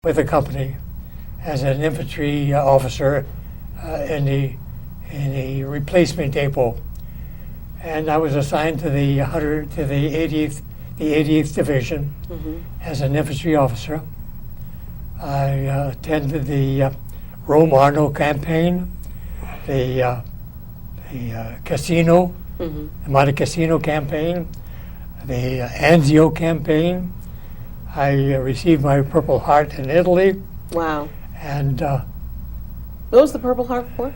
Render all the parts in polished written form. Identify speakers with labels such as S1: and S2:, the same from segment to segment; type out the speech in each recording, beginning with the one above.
S1: with the company as an infantry officer in the replacement depot, and I was assigned to the 80th Division as an infantry officer. I attended the Rome Arno campaign, the Casino, the Monte Cassino campaign, the Anzio campaign. I received my Purple Heart in Italy.
S2: Wow.
S1: And
S2: what was the Purple Heart for?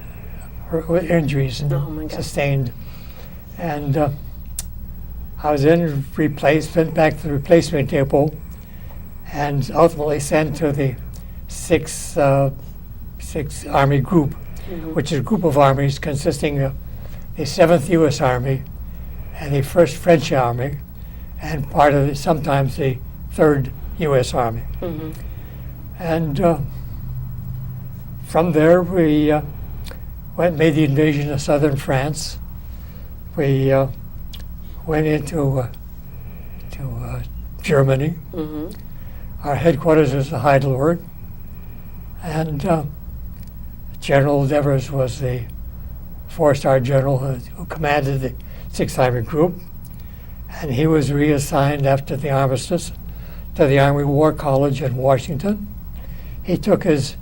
S1: Injuries sustained. And I was then sent back to the replacement depot and ultimately sent to the 6th Army Group, which is a group of armies consisting of the 7th U.S. Army and the 1st French Army and part of sometimes the 3rd U.S. Army. And from there we made the invasion of southern France. We went into Germany. Our headquarters was in Heidelberg, and General Devers was the 4-star general who commanded the 6th Army Group, and he was reassigned after the armistice to the Army War College in Washington. He took his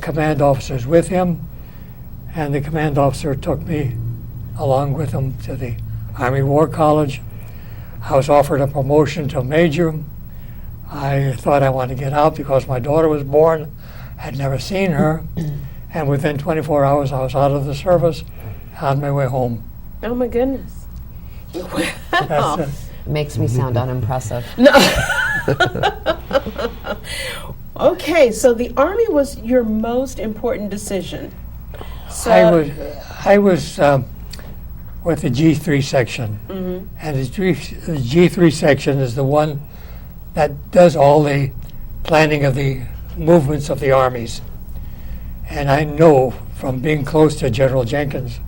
S1: command officers with him, and the command officer took me along with him to the Army War College. I was offered a promotion to major. I thought I wanted to get out because my daughter was born. I had never seen her, and within 24 hours I was out of the service, on my way home.
S2: Oh my goodness.
S1: That's it.
S3: Makes me sound unimpressive.
S2: No. Okay, so the Army was your most important decision. So
S1: I was with the G3 section, and the G3 section is the one that does all the planning of the movements of the armies. And I know from being close to General Jenkins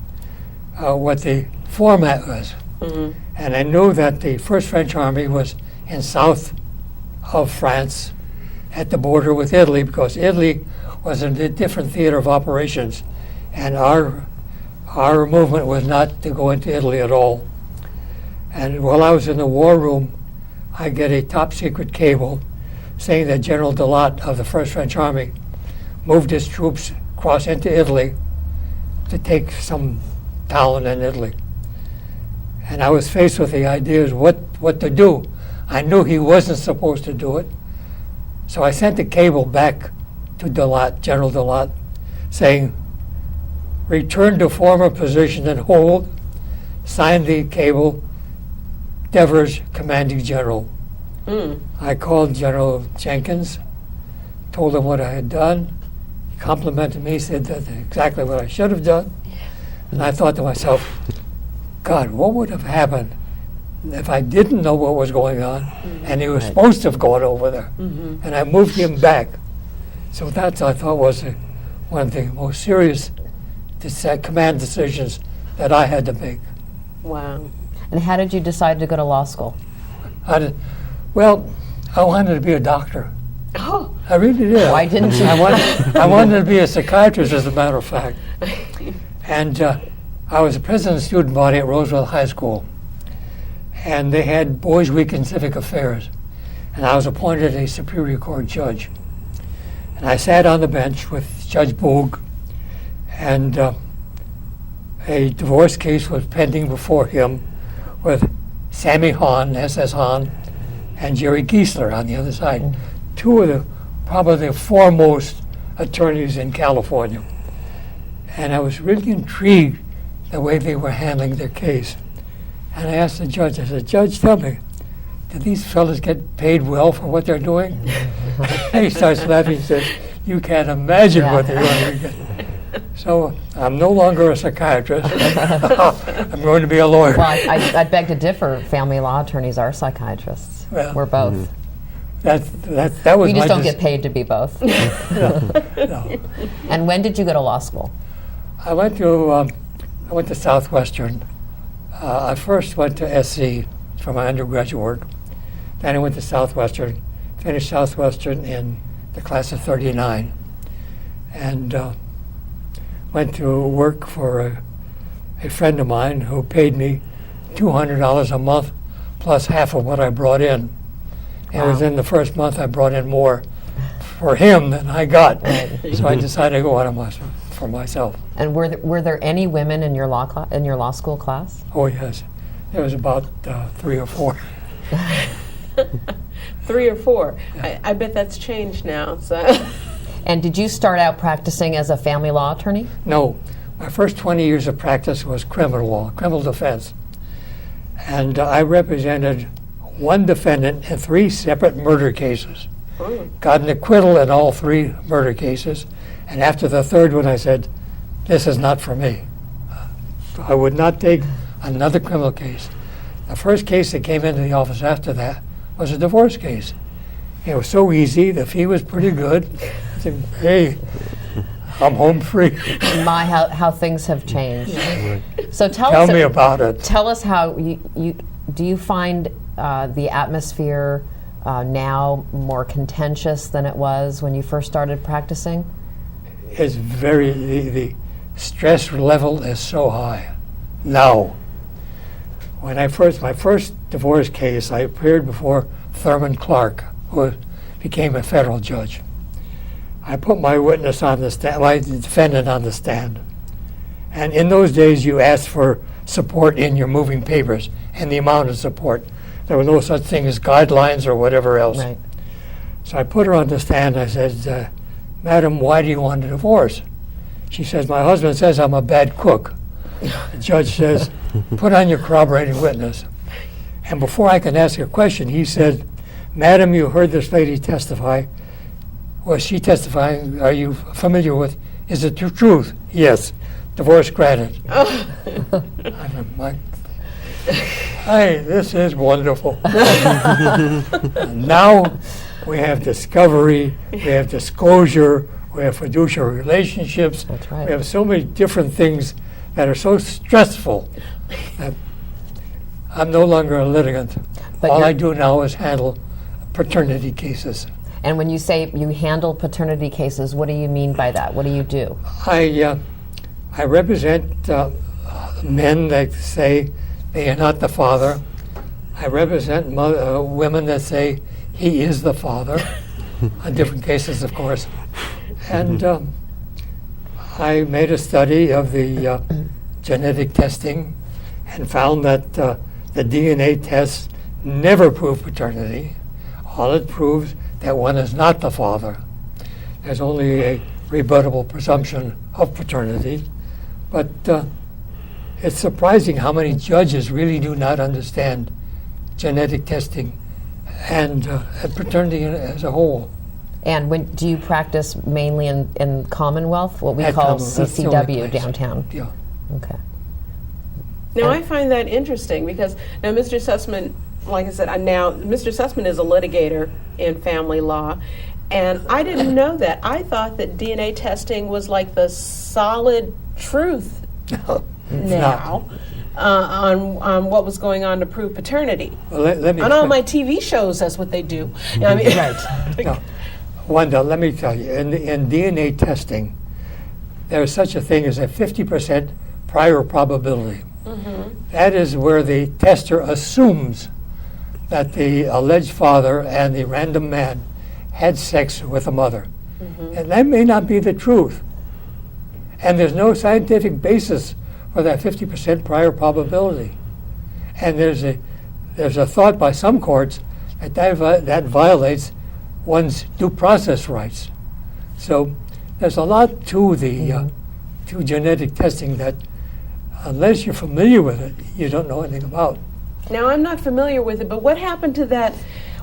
S1: what the format was. And I knew that the 1st French Army was in south of France at the border with Italy, because Italy was in a different theater of operations, and our movement was not to go into Italy at all. And while I was in the war room, I get a top secret cable saying that General Delot of the 1st French Army moved his troops across into Italy to take some town in Italy. And I was faced with the ideas what to do. I knew he wasn't supposed to do it. So I sent a cable back to Delot, General Delot, saying, return to former position and hold. Signed the cable, Devers, Commanding General. I called General Jenkins, told him what I had done. He complimented me, said that's exactly what I should have done. And I thought to myself, God, what would have happened if I didn't know what was going on and he was supposed to have gone over there? And I moved him back. So that, I thought, was one of the most serious command decisions that I had to make.
S2: wow.
S3: And how did you decide to go to law school?
S1: Well, I wanted to be a doctor.
S2: Oh.
S1: I really did.
S3: Why didn't you?
S1: I wanted to be a psychiatrist, as a matter of fact. And I was the president of the student body at Roosevelt High School. And they had Boys Week in Civic Affairs. And I was appointed a Superior Court judge. And I sat on the bench with Judge Boog, and a divorce case was pending before him with Sammy Hahn, S.S. Hahn, and Jerry Giesler on the other side. Two of probably the foremost attorneys in California. And I was really intrigued the way they were handling their case. And I asked the judge, I said, Judge, tell me, do these fellas get paid well for what they're doing? And he starts laughing and says, you can't imagine what they're going to get. So I'm no longer a psychiatrist. I'm going to be a lawyer.
S3: Well, I beg to differ. Family law attorneys are psychiatrists.
S1: Well,
S3: we're both.
S1: That was
S3: We just
S1: my
S3: don't get paid to be both.
S1: No.
S3: And when did you go to law school?
S1: I went to Southwestern. I first went to SC for my undergraduate work. Then I went to Southwestern, finished Southwestern in the class of 39, and went to work for a friend of mine who paid me $200 a month plus half of what I brought in. And
S3: Wow.
S1: within the first month, I brought in more for him than I got. So I decided to go out for myself.
S3: And were there any women in your law school class?
S1: Oh yes, there was about 3 or 4.
S2: 3 or 4.
S1: Yeah.
S2: I bet that's changed now. So.
S3: And did you start out practicing as a family law attorney?
S1: No, my first 20 years of practice was criminal law, criminal defense, and I represented one defendant in 3 separate murder cases. Got an acquittal in all 3 murder cases, and after the 3rd one I said, this is not for me. I would not take another criminal case. The first case that came into the office after that was a divorce case. It was so easy, the fee was pretty good. I said, hey, I'm home free.
S3: My, how things have changed. So
S1: Tell me about it.
S3: Tell us how do you find the atmosphere now more contentious than it was when you first started practicing?
S1: It's the stress level is so high now. When my first divorce case, I appeared before Thurman Clark, who became a federal judge. I put my witness on the stand, my defendant on the stand. And in those days, you asked for support in your moving papers and the amount of support. There was no such thing as guidelines or whatever else.
S3: Right.
S1: So I put her on the stand. I said, Madam, why do you want a divorce? She says, my husband says I'm a bad cook. The judge says, put on your corroborating witness. And before I can ask a question, he said, Madam, you heard this lady testify. Was she testifying? Are you familiar with? Is it the truth? Yes. Divorce granted. Hey, this is wonderful. Now we have discovery, we have disclosure, we have fiduciary relationships.
S3: That's right.
S1: We have so many different things that are so stressful that I'm no longer a litigant.
S3: But
S1: All
S3: you're-
S1: I do now is handle paternity cases.
S3: And when you say you handle paternity cases, what do you mean by that? What do you do?
S1: I represent men that say they are not the father. I represent women that say he is the father, on different cases, of course. And I made a study of the genetic testing and found that the DNA tests never prove paternity. All it proves that one is not the father. There's only a rebuttable presumption of paternity. But it's surprising how many judges really do not understand genetic testing and paternity as a whole.
S3: And when do you practice mainly in Commonwealth, what we
S1: At
S3: call
S1: Commonwealth, that's the only
S3: CCW
S1: place.
S3: downtown?
S1: Yeah.
S3: Okay.
S2: Now, I find that interesting because now Mr. Sussman, like I said, Mr. Sussman is a litigator in family law, and I didn't know that. I thought that DNA testing was like the solid truth
S1: No, it's
S2: now on what was going on to prove paternity.
S1: Well, let me
S2: On all
S1: explain.
S2: my TV shows, that's what they do. I mean,
S3: Right.
S1: No. Wanda, let me tell you, in DNA testing, there is such a thing as a 50% prior probability. That is where the tester assumes that the alleged father and the random man had sex with the mother. And that may not be the truth. And there's no scientific basis for that 50% prior probability. And there's a thought by some courts that violates one's due process rights. So there's a lot to the to genetic testing that, unless you're familiar with it, you don't know anything about.
S2: now, I'm not familiar with it, but what happened to that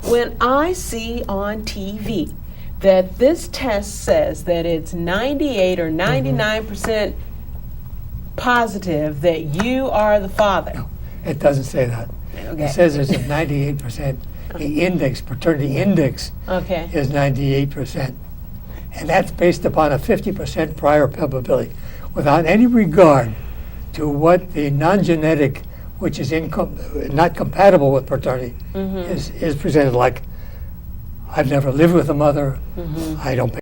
S2: when I see on TV that this test says that it's 98 or 99% positive that you are the father?
S1: No, it doesn't say that.
S2: Okay.
S1: It says it's a 98%. The paternity index
S2: Okay.
S1: is 98%. And that's based upon a 50% prior probability, without any regard to what the non-genetic, which is not compatible with paternity, is presented like. I've never lived with a mother. I don't pay